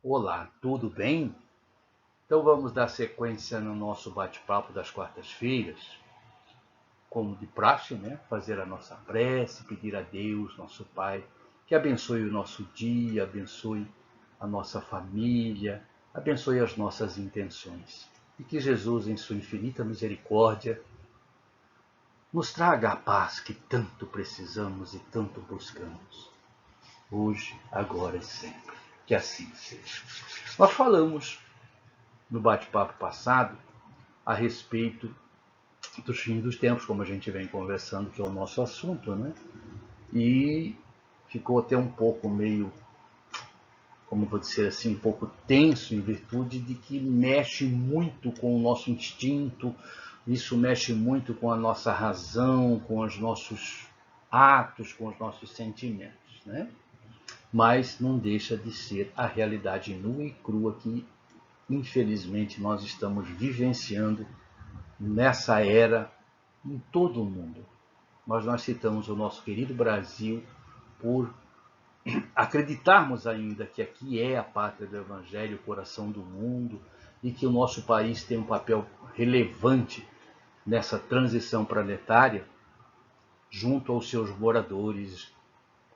Olá, tudo bem? Então vamos dar sequência no nosso bate-papo das quartas-feiras, como de praxe, né? Fazer a nossa prece, pedir a Deus, nosso Pai, que abençoe o nosso dia, abençoe a nossa família, abençoe as nossas intenções. E que Jesus, em sua infinita misericórdia, nos traga a paz que tanto precisamos e tanto buscamos, hoje, agora e sempre. Que assim seja. Nós falamos no bate-papo passado a respeito dos fins dos tempos, como a gente vem conversando, que é o nosso assunto, né? E ficou até um pouco meio, como vou dizer assim, um pouco tenso, em virtude de que mexe muito com o nosso instinto, isso mexe muito com a nossa razão, com os nossos atos, com os nossos sentimentos, né? Mas não deixa de ser a realidade nua e crua que, infelizmente, nós estamos vivenciando nessa era em todo o mundo. Mas nós citamos o nosso querido Brasil por acreditarmos ainda que aqui é a pátria do Evangelho, o coração do mundo, e que o nosso país tem um papel relevante nessa transição planetária junto aos seus moradores.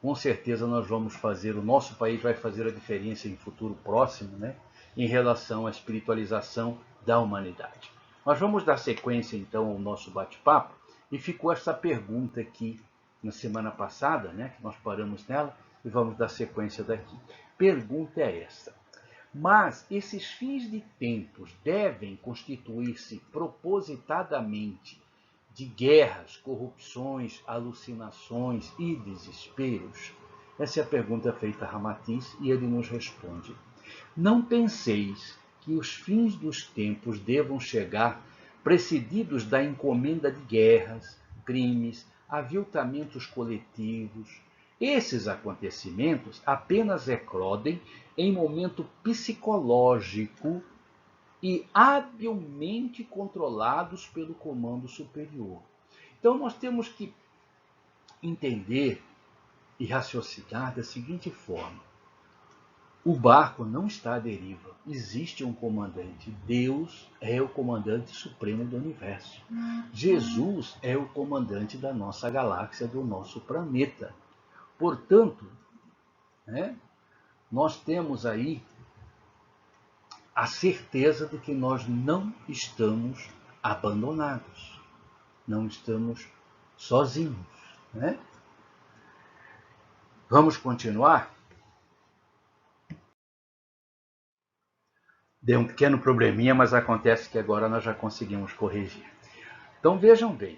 Com certeza nós vamos fazer, o nosso país vai fazer a diferença em futuro próximo, né, em relação à espiritualização da humanidade. Nós vamos dar sequência então ao nosso bate-papo e ficou essa pergunta aqui na semana passada, né, que nós paramos nela e vamos dar sequência daqui. Pergunta é essa: mas esses fins de tempos devem constituir-se propositadamente de guerras, corrupções, alucinações e desesperos? Essa é a pergunta feita a Ramatiz e ele nos responde: não penseis que os fins dos tempos devam chegar precedidos da encomenda de guerras, crimes, aviltamentos coletivos. Esses acontecimentos apenas eclodem em momento psicológico e habilmente controlados pelo comando superior. Então nós temos que entender e raciocinar da seguinte forma: o barco não está à deriva, existe um comandante. Deus é o comandante supremo do universo. Jesus é o comandante da nossa galáxia, do nosso planeta. Portanto, né, nós temos aí a certeza de que nós não estamos abandonados, não estamos sozinhos, né? Vamos continuar? Deu um pequeno probleminha, mas acontece que agora nós já conseguimos corrigir. Então vejam bem,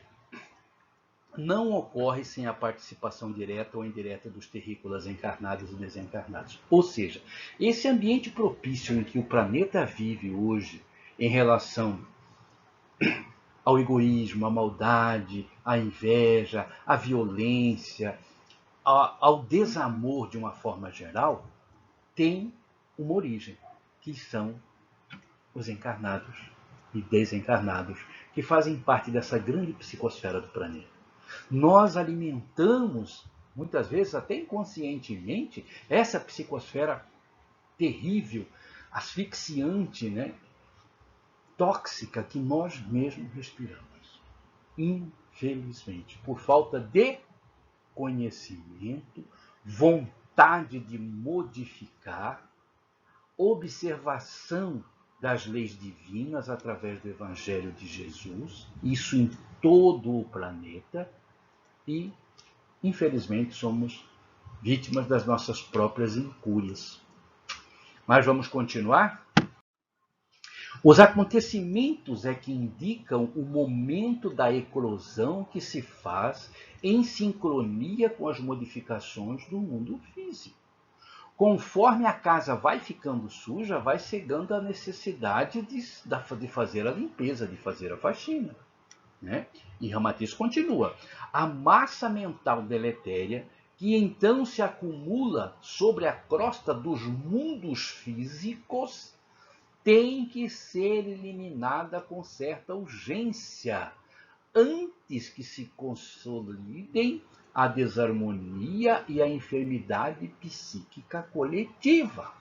não ocorre sem a participação direta ou indireta dos terrícolas encarnados e desencarnados. Ou seja, esse ambiente propício em que o planeta vive hoje, em relação ao egoísmo, à maldade, à inveja, à violência, ao desamor de uma forma geral, tem uma origem, que são os encarnados e desencarnados, que fazem parte dessa grande psicosfera do planeta. Nós alimentamos, muitas vezes até inconscientemente, essa psicosfera terrível, asfixiante, né, tóxica que nós mesmos respiramos. Infelizmente, por falta de conhecimento, vontade de modificar, observação das leis divinas através do Evangelho de Jesus, isso em todo o planeta, e, infelizmente, somos vítimas das nossas próprias incúrias. Mas vamos continuar? Os acontecimentos é que indicam o momento da eclosão que se faz em sincronia com as modificações do mundo físico. Conforme a casa vai ficando suja, vai chegando a necessidade de fazer a limpeza, de fazer a faxina, né? E Ramatiz continua: a massa mental deletéria que então se acumula sobre a crosta dos mundos físicos tem que ser eliminada com certa urgência, antes que se consolidem a desarmonia e a enfermidade psíquica coletiva.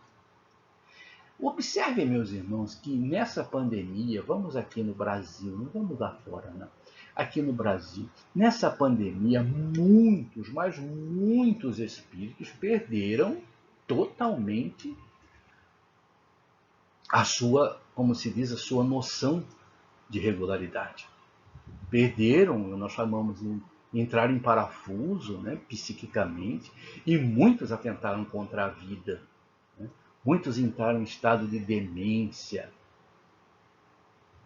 Observem, meus irmãos, que nessa pandemia, vamos aqui no Brasil, não vamos lá fora, não. Aqui no Brasil, nessa pandemia, muitos, mas muitos espíritos perderam totalmente a sua, como se diz, a sua noção de regularidade. Perderam, nós chamamos de entrar em parafuso, né, psiquicamente, e muitos atentaram contra a vida. Né? Muitos entraram em estado de demência,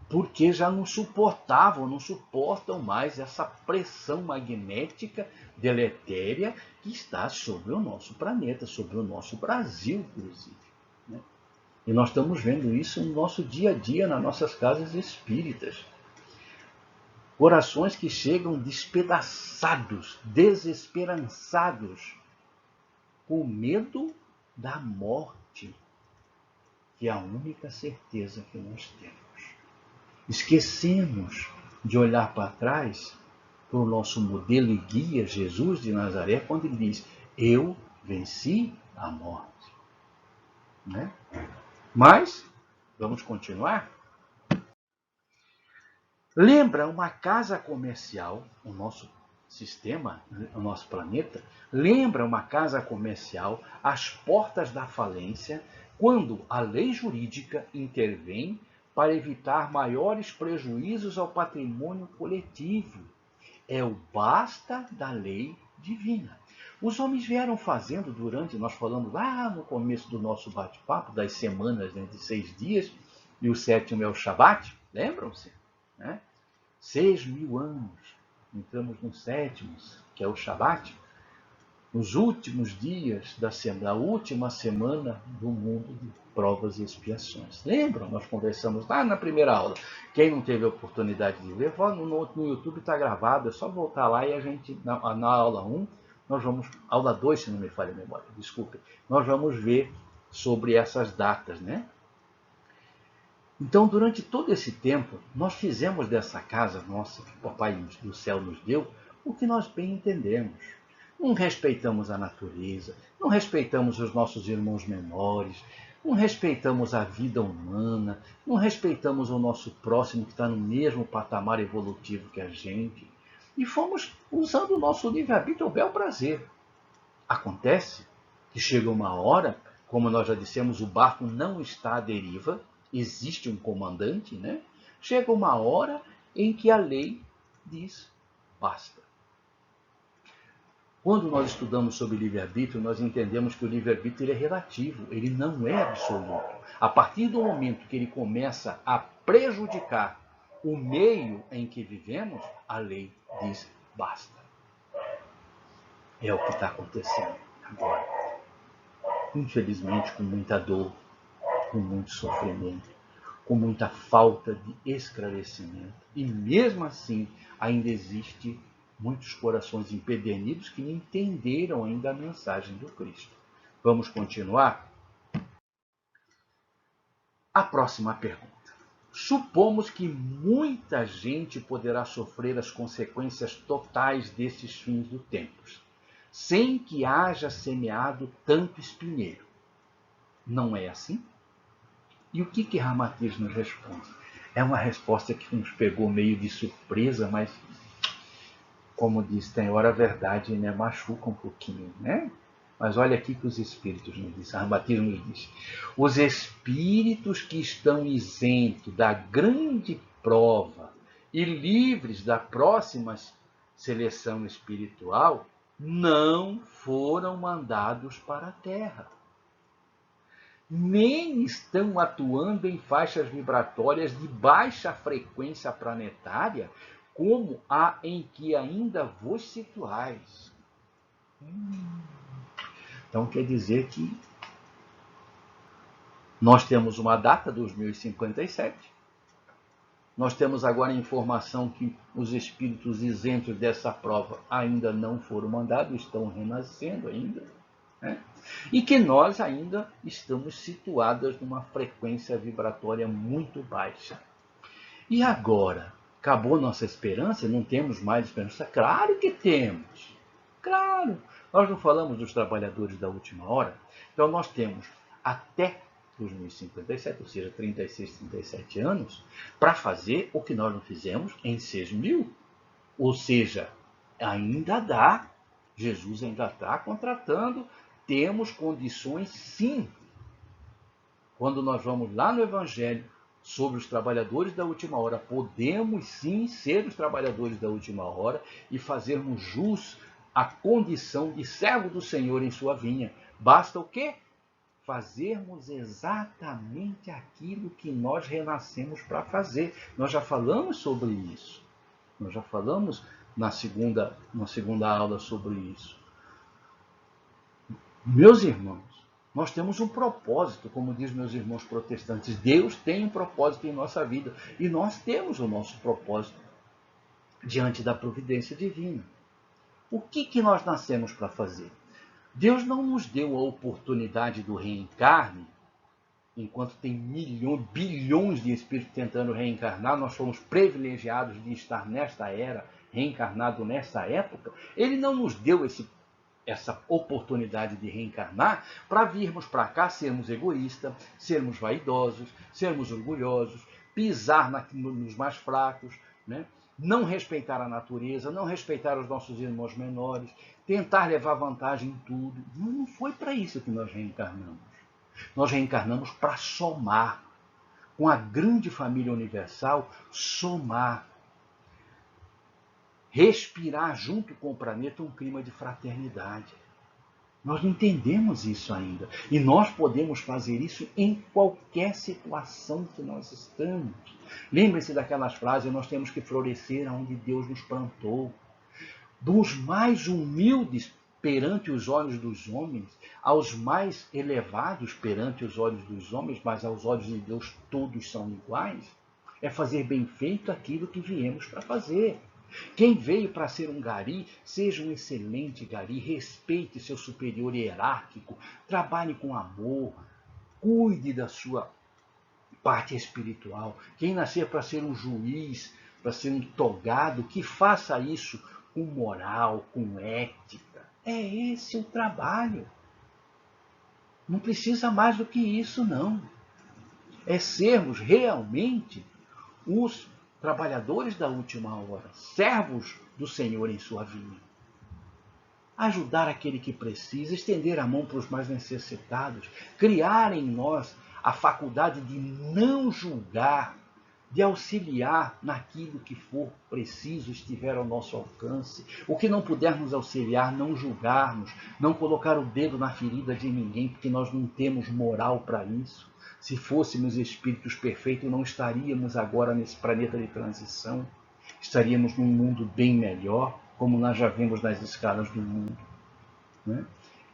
porque já não suportavam, não suportam mais essa pressão magnética deletéria que está sobre o nosso planeta, sobre o nosso Brasil, inclusive. Né? E nós estamos vendo isso no nosso dia a dia, nas nossas casas espíritas. Corações que chegam despedaçados, desesperançados, com medo da morte, que é a única certeza que nós temos. Esquecemos de olhar para trás para o nosso modelo e guia, Jesus de Nazaré, quando ele diz: eu venci a morte. Né? Mas, vamos continuar? Lembra uma casa comercial, o nosso sistema, o nosso planeta, lembra uma casa comercial às portas da falência, quando a lei jurídica intervém para evitar maiores prejuízos ao patrimônio coletivo. É o basta da lei divina. Os homens vieram fazendo durante, nós falamos lá no começo do nosso bate-papo, das semanas, né, de 6 dias, e o 7º é o Shabat, lembram-se? Né? 6.000 anos, entramos no 7º, que é o Shabat, nos últimos dias da última semana do mundo de provas e expiações. Lembram? Nós conversamos lá na primeira aula. Quem não teve a oportunidade de ver, no YouTube está gravado, é só voltar lá e a gente, na aula 1, nós vamos, aula 2, se não me falha a memória, desculpe, nós vamos ver sobre essas datas, né? Então, durante todo esse tempo, nós fizemos dessa casa nossa, que o Papai do Céu nos deu, o que nós bem entendemos. Não respeitamos a natureza, não respeitamos os nossos irmãos menores, não respeitamos a vida humana, não respeitamos o nosso próximo que está no mesmo patamar evolutivo que a gente. E fomos usando o nosso livre-arbítrio ao bel prazer. Acontece que chega uma hora, como nós já dissemos, o barco não está à deriva, existe um comandante, né? Chega uma hora em que a lei diz basta. Quando nós estudamos sobre livre-arbítrio, nós entendemos que o livre-arbítrio é relativo, ele não é absoluto. A partir do momento que ele começa a prejudicar o meio em que vivemos, a lei diz basta. É o que está acontecendo agora. Infelizmente, com muita dor, com muito sofrimento, com muita falta de esclarecimento. E mesmo assim, ainda existe muitos corações empedernidos que não entenderam ainda a mensagem do Cristo. Vamos continuar? A próxima pergunta. Supomos que muita gente poderá sofrer as consequências totais desses fins do tempo, sem que haja semeado tanto espinheiro. Não é assim? E o que Ramatiz nos responde? É uma resposta que nos pegou meio de surpresa, mas, como diz, tem hora a verdade, né? Machuca um pouquinho, né? Mas olha aqui que os espíritos nos dizem, Ramatiz nos diz: os espíritos que estão isentos da grande prova e livres da próxima seleção espiritual não foram mandados para a Terra, nem estão atuando em faixas vibratórias de baixa frequência planetária, como a em que ainda vos situais. Então quer dizer que nós temos uma data, 2057, nós temos agora a informação que os espíritos isentos dessa prova ainda não foram mandados, estão renascendo ainda, né? E que nós ainda estamos situadas numa frequência vibratória muito baixa. E agora? Acabou nossa esperança? Não temos mais esperança? Claro que temos. Claro. Nós não falamos dos trabalhadores da última hora? Então nós temos até 2057, ou seja, 36, 37 anos, para fazer o que nós não fizemos em 6.000. Ou seja, ainda dá, Jesus ainda está contratando, temos condições sim. Quando nós vamos lá no Evangelho sobre os trabalhadores da última hora, podemos sim ser os trabalhadores da última hora e fazermos jus à condição de servo do Senhor em sua vinha. Basta o quê? Fazermos exatamente aquilo que nós renascemos para fazer. Nós já falamos sobre isso. Nós já falamos na segunda aula sobre isso. Meus irmãos, nós temos um propósito, como diz meus irmãos protestantes. Deus tem um propósito em nossa vida. E nós temos o nosso propósito diante da providência divina. O que nós nascemos para fazer? Deus não nos deu a oportunidade do reencarne, enquanto tem bilhões de espíritos tentando reencarnar, nós fomos privilegiados de estar nesta era, reencarnado nesta época. Ele não nos deu essa oportunidade de reencarnar para virmos para cá sermos egoístas, sermos vaidosos, sermos orgulhosos, pisar nos mais fracos, né? Não respeitar a natureza, não respeitar os nossos irmãos menores, tentar levar vantagem em tudo. Não foi para isso que nós reencarnamos. Nós reencarnamos para somar, com a grande família universal, somar. Respirar junto com o planeta um clima de fraternidade. Nós não entendemos isso ainda. E nós podemos fazer isso em qualquer situação que nós estamos. Lembre-se daquelas frases, nós temos que florescer onde Deus nos plantou. Dos mais humildes perante os olhos dos homens, aos mais elevados perante os olhos dos homens, mas aos olhos de Deus todos são iguais, é fazer bem feito aquilo que viemos para fazer. Quem veio para ser um gari, seja um excelente gari, respeite seu superior hierárquico, trabalhe com amor, cuide da sua parte espiritual. Quem nascer para ser um juiz, para ser um togado, que faça isso com moral, com ética. É esse o trabalho. Não precisa mais do que isso, não. É sermos realmente os trabalhadores da última hora, servos do Senhor em sua vinha. Ajudar aquele que precisa, estender a mão para os mais necessitados, criar em nós a faculdade de não julgar, de auxiliar naquilo que for preciso, estiver ao nosso alcance. O que não puder nos auxiliar, não julgarmos, não colocar o dedo na ferida de ninguém, porque nós não temos moral para isso. Se fôssemos espíritos perfeitos, não estaríamos agora nesse planeta de transição. Estaríamos num mundo bem melhor, como nós já vimos nas escalas do mundo. Né?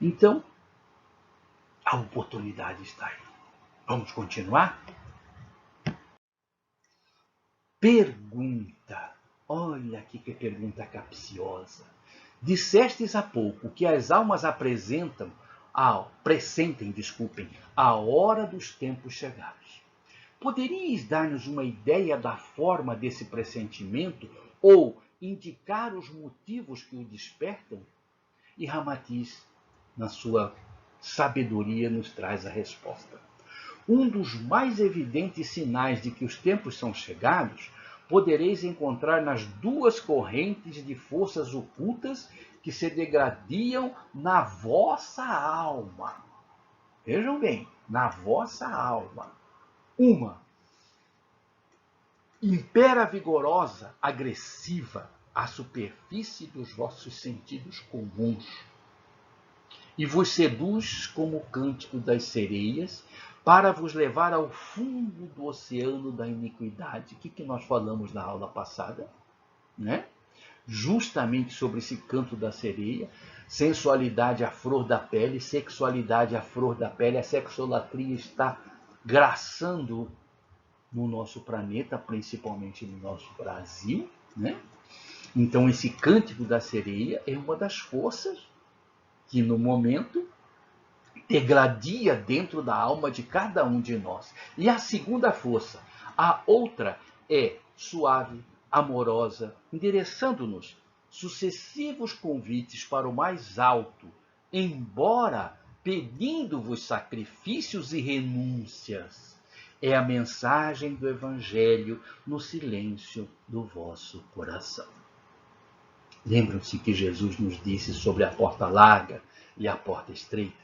Então, a oportunidade está aí. Vamos continuar? Pergunta. Olha aqui que pergunta capciosa. Dissestes há pouco que as almas pressentem a hora dos tempos chegados. Poderíeis dar-nos uma ideia da forma desse pressentimento ou indicar os motivos que o despertam? E Ramatiz, na sua sabedoria, nos traz a resposta. Um dos mais evidentes sinais de que os tempos são chegados podereis encontrar nas duas correntes de forças ocultas que se degradiam na vossa alma. Vejam bem, na vossa alma. Uma, impera vigorosa, agressiva, à superfície dos vossos sentidos comuns, e vos seduz como o cântico das sereias, para vos levar ao fundo do oceano da iniquidade. O que nós falamos na aula passada? Né? Justamente sobre esse canto da sereia, sensualidade à flor da pele, sexualidade à flor da pele. A sexolatria está graçando no nosso planeta, principalmente no nosso Brasil. Né? Então esse cântico da sereia é uma das forças que no momento degradia dentro da alma de cada um de nós. E a segunda força, a outra, é suave, amorosa, endereçando-nos sucessivos convites para o mais alto, embora pedindo-vos sacrifícios e renúncias. É a mensagem do Evangelho no silêncio do vosso coração. Lembram-se que Jesus nos disse sobre a porta larga e a porta estreita?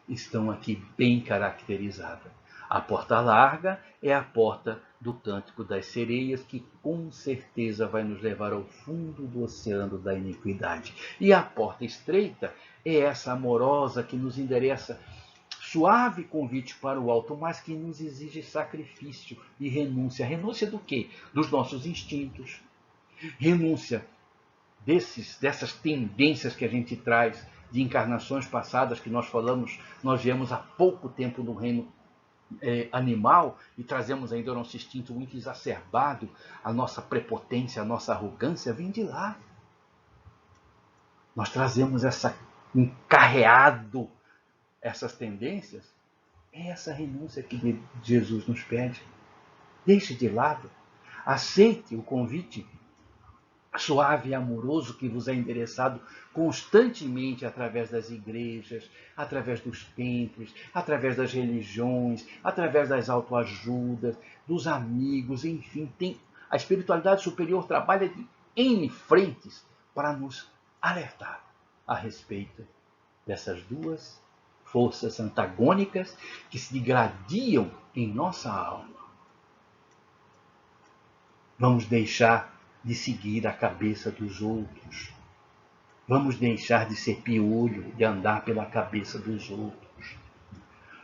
Estão aqui bem caracterizadas. A porta larga é a porta do Cântico das Sereias, que com certeza vai nos levar ao fundo do oceano da iniquidade. E a porta estreita é essa amorosa que nos endereça suave convite para o alto, mas que nos exige sacrifício e renúncia. Renúncia do quê? Dos nossos instintos. Renúncia dessas tendências que a gente traz de encarnações passadas que nós falamos, nós viemos há pouco tempo no reino animal e trazemos ainda o nosso instinto muito exacerbado, a nossa prepotência, a nossa arrogância vem de lá. Nós trazemos encarreado essas tendências. É essa renúncia que Jesus nos pede. Deixe de lado, aceite o convite suave e amoroso que vos é endereçado constantemente através das igrejas, através dos templos, através das religiões, através das autoajudas, dos amigos, enfim. A espiritualidade superior trabalha de N frentes para nos alertar a respeito dessas duas forças antagônicas que se degradiam em nossa alma. Vamos deixar de seguir a cabeça dos outros. Vamos deixar de ser piolho, de andar pela cabeça dos outros.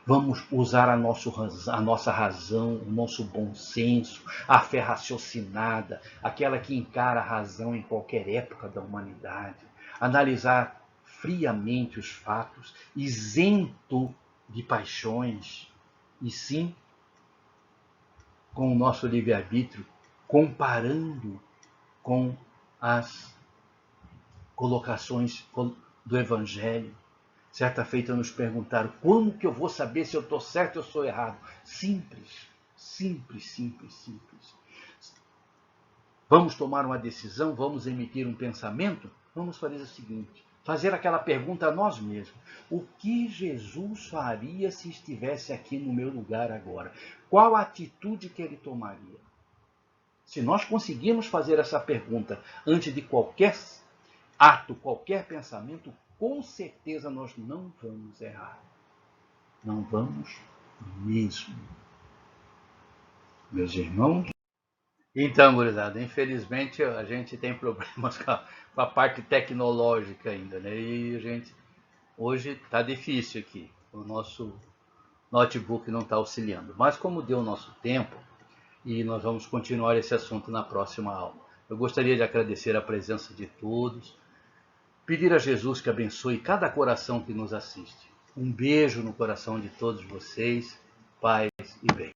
Vamos usar a nossa razão, o nosso bom senso, a fé raciocinada, aquela que encara a razão em qualquer época da humanidade. Analisar friamente os fatos, isento de paixões, e sim, com o nosso livre-arbítrio, comparando com as colocações do Evangelho. Certa feita nos perguntaram, como que eu vou saber se eu estou certo ou sou errado? Simples, simples, simples, simples. Vamos tomar uma decisão, vamos emitir um pensamento? Vamos fazer o seguinte, fazer aquela pergunta a nós mesmos. O que Jesus faria se estivesse aqui no meu lugar agora? Qual a atitude que ele tomaria? Se nós conseguirmos fazer essa pergunta antes de qualquer ato, qualquer pensamento, com certeza nós não vamos errar. Não vamos mesmo. Meus irmãos? Então, gurizada, infelizmente a gente tem problemas com a parte tecnológica ainda, né? E a gente, hoje está difícil aqui. O nosso notebook não está auxiliando. Mas como deu o nosso tempo, e nós vamos continuar esse assunto na próxima aula. Eu gostaria de agradecer a presença de todos, pedir a Jesus que abençoe cada coração que nos assiste. Um beijo no coração de todos vocês, paz e bem.